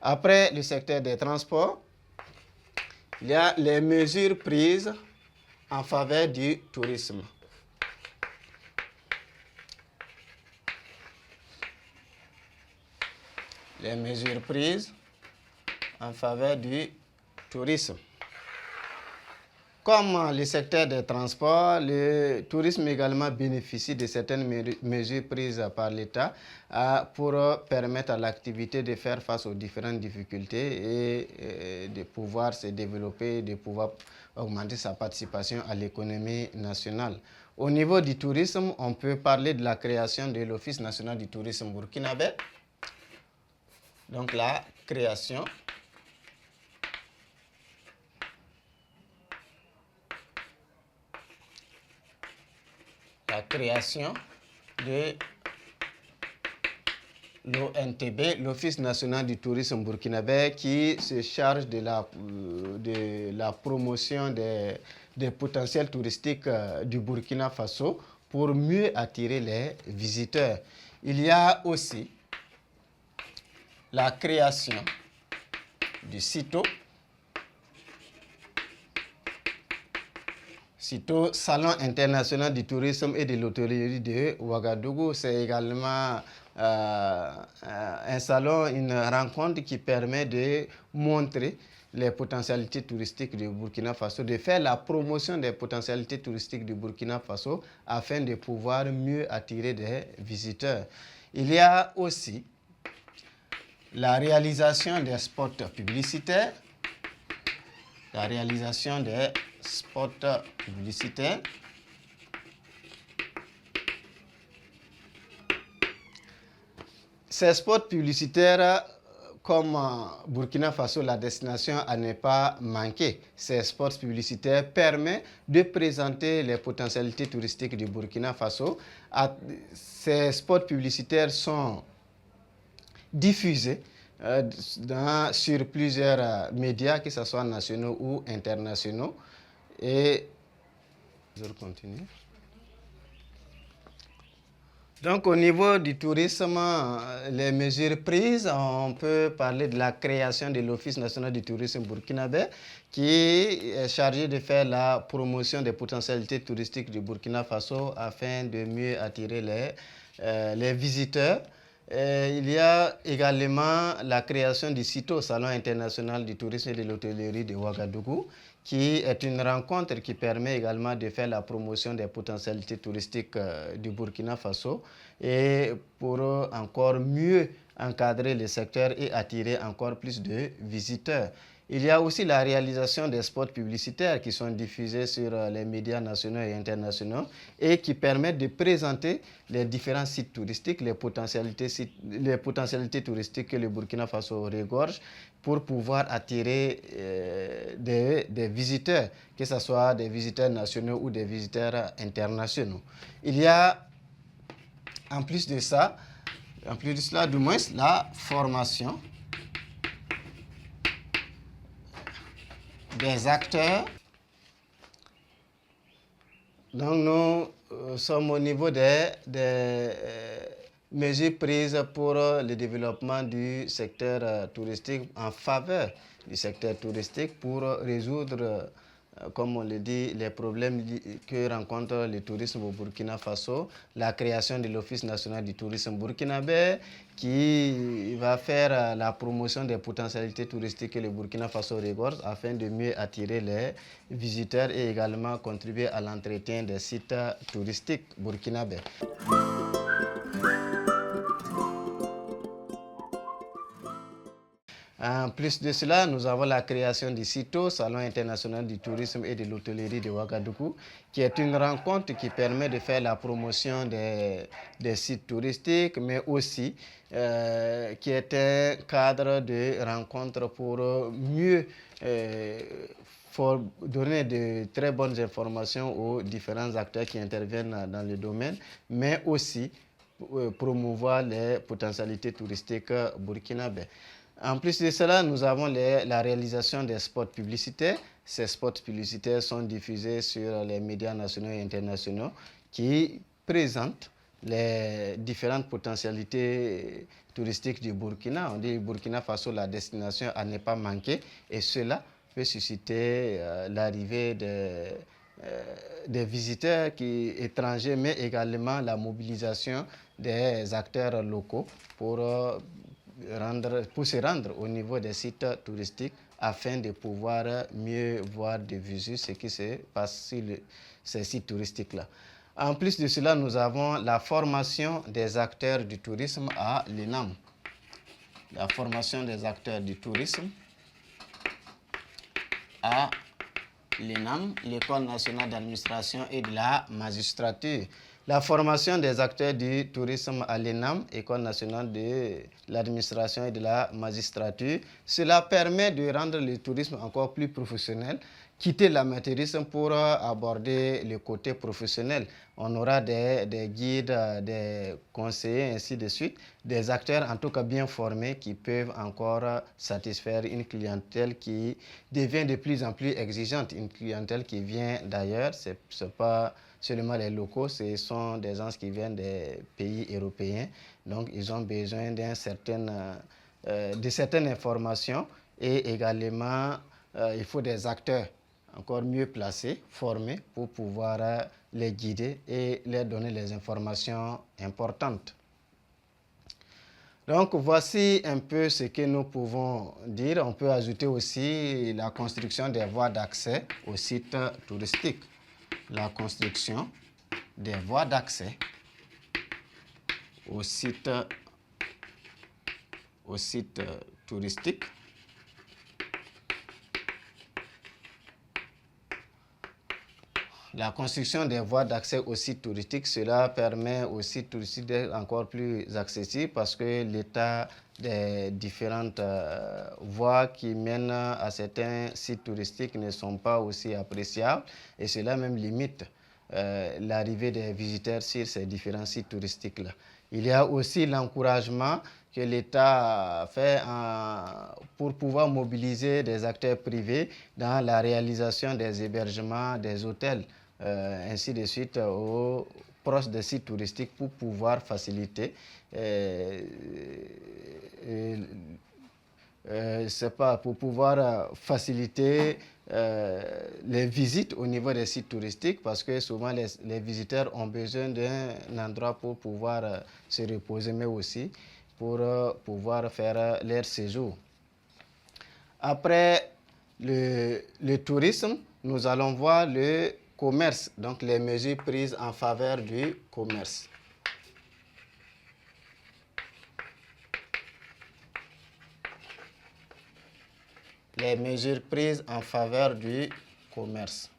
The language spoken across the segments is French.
Après le secteur des transports, il y a les mesures prises en faveur du tourisme. Les mesures prises en faveur du tourisme. Comme le secteur des transports, le tourisme également bénéficie de certaines mesures prises par l'État pour permettre à l'activité de faire face aux différentes difficultés et de pouvoir se développer, de pouvoir augmenter sa participation à l'économie nationale. Au niveau du tourisme, on peut parler de la création de l'Office national du tourisme burkinabé. Donc la création de l'ONTB, l'Office national du tourisme burkinabé, qui se charge de la promotion des potentiels touristiques du Burkina Faso pour mieux attirer les visiteurs. Il y a aussi la création du CITO, Salon international du tourisme et de l'hôtellerie de Ouagadougou. C'est également un salon, une rencontre qui permet de montrer les potentialités touristiques du Burkina Faso, de faire la promotion des potentialités touristiques du Burkina Faso afin de pouvoir mieux attirer des visiteurs. Il y a aussi la réalisation des spots publicitaires. La réalisation des spots publicitaires. Ces spots publicitaires, comme Burkina Faso, la destination à ne pas manquer. Ces spots publicitaires permettent de présenter les potentialités touristiques du Burkina Faso. Ces spots publicitaires sont diffusés sur plusieurs médias, que ce soit nationaux ou internationaux. Et je continue. Donc, au niveau du tourisme, les mesures prises, on peut parler de la création de l'Office national du tourisme burkinabé, qui est chargé de faire la promotion des potentialités touristiques du Burkina Faso afin de mieux attirer les visiteurs. Il y a également la création du CITO, Salon international du tourisme et de l'hôtellerie de Ouagadougou, qui est une rencontre qui permet également de faire la promotion des potentialités touristiques du Burkina Faso et pour encore mieux encadrer le secteur et attirer encore plus de visiteurs. Il y a aussi la réalisation des spots publicitaires qui sont diffusés sur les médias nationaux et internationaux et qui permettent de présenter les différents sites touristiques, les potentialités touristiques que le Burkina Faso regorge pour pouvoir attirer des visiteurs, que ce soit des visiteurs nationaux ou des visiteurs internationaux. Il y a, en plus de cela, du moins, la formation des acteurs. Donc nous sommes au niveau des mesures prises pour le développement du secteur touristique, en faveur du secteur touristique pour résoudre, comme on le dit, les problèmes que rencontre le tourisme au Burkina Faso, la création de l'Office national du tourisme burkinabé qui va faire la promotion des potentialités touristiques que le Burkina Faso regorge afin de mieux attirer les visiteurs et également contribuer à l'entretien des sites touristiques burkinabés. En plus de cela, nous avons la création du CITO, Salon international du tourisme et de l'hôtellerie de Ouagadougou, qui est une rencontre qui permet de faire la promotion des sites touristiques, mais aussi qui est un cadre de rencontre pour mieux donner de très bonnes informations aux différents acteurs qui interviennent dans le domaine, mais aussi promouvoir les potentialités touristiques burkinabées. En plus de cela, nous avons la réalisation des spots publicitaires. Ces spots publicitaires sont diffusés sur les médias nationaux et internationaux qui présentent les différentes potentialités touristiques du Burkina. On dit Burkina Faso, la destination à ne pas manquer, et cela peut susciter l'arrivée des visiteurs étrangers, mais également la mobilisation des acteurs locaux pour se rendre au niveau des sites touristiques afin de pouvoir mieux voir de visu ce qui se passe sur ces sites touristiques-là. En plus de cela, nous avons la formation des acteurs du tourisme à l'ENAM. La formation des acteurs du tourisme à l'ENAM, l'École nationale d'administration et de la magistrature. La formation des acteurs du tourisme à l'ENAM, École nationale de l'administration et de la magistrature, cela permet de rendre le tourisme encore plus professionnel, quitter l'amateurisme pour aborder le côté professionnel. On aura des guides, des conseillers, ainsi de suite, des acteurs en tout cas bien formés qui peuvent encore satisfaire une clientèle qui devient de plus en plus exigeante, une clientèle qui vient d'ailleurs, ce n'est pas seulement les locaux, ce sont des gens qui viennent des pays européens, donc ils ont besoin de certaines informations et également il faut des acteurs encore mieux placés, formés pour pouvoir les guider et leur donner les informations importantes. Donc voici un peu ce que nous pouvons dire. On peut ajouter aussi la construction des voies d'accès aux sites touristiques. La construction des voies d'accès aux sites touristiques. La construction des voies d'accès aux sites touristiques, cela permet aux sites touristiques d'être encore plus accessibles parce que l'état des différentes voies qui mènent à certains sites touristiques ne sont pas aussi appréciables et cela même limite l'arrivée des visiteurs sur ces différents sites touristiques-là. Il y a aussi l'encouragement que l'État fait pour pouvoir mobiliser des acteurs privés dans la réalisation des hébergements, des hôtels, ainsi de suite, aux proches des sites touristiques pour pouvoir faciliter les visites au niveau des sites touristiques parce que souvent les visiteurs ont besoin d'un endroit pour pouvoir se reposer, mais aussi pour pouvoir faire leur séjour. Après le tourisme, nous allons voir le commerce, donc les mesures prises en faveur du commerce. Les mesures prises en faveur du commerce.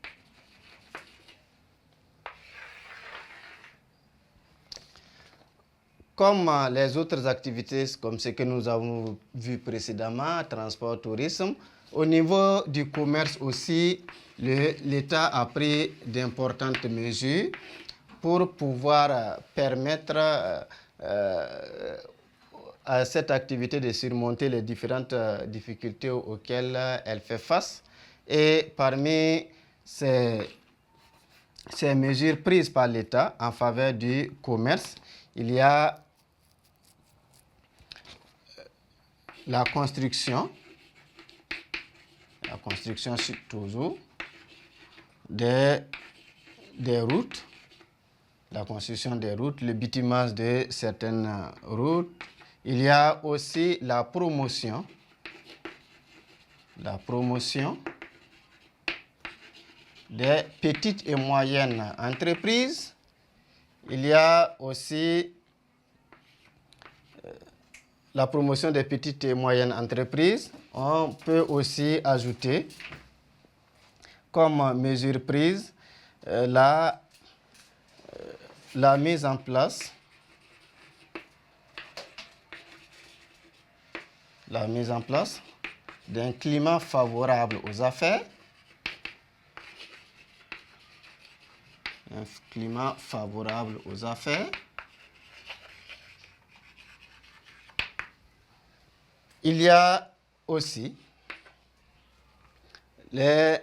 Comme les autres activités, comme ce que nous avons vu précédemment, transport, tourisme, au niveau du commerce aussi, l'État a pris d'importantes mesures pour pouvoir permettre à cette activité de surmonter les différentes difficultés auxquelles elle fait face. Et parmi ces mesures prises par l'État en faveur du commerce, il y a la construction toujours des routes, la construction des routes, le bitumage de certaines routes. Il y a aussi la promotion des petites et moyennes entreprises. Il y a aussi la promotion des petites et moyennes entreprises. On peut aussi ajouter comme mesure prise la mise en place d'un climat favorable aux affaires. Un climat favorable aux affaires. Il y a aussi les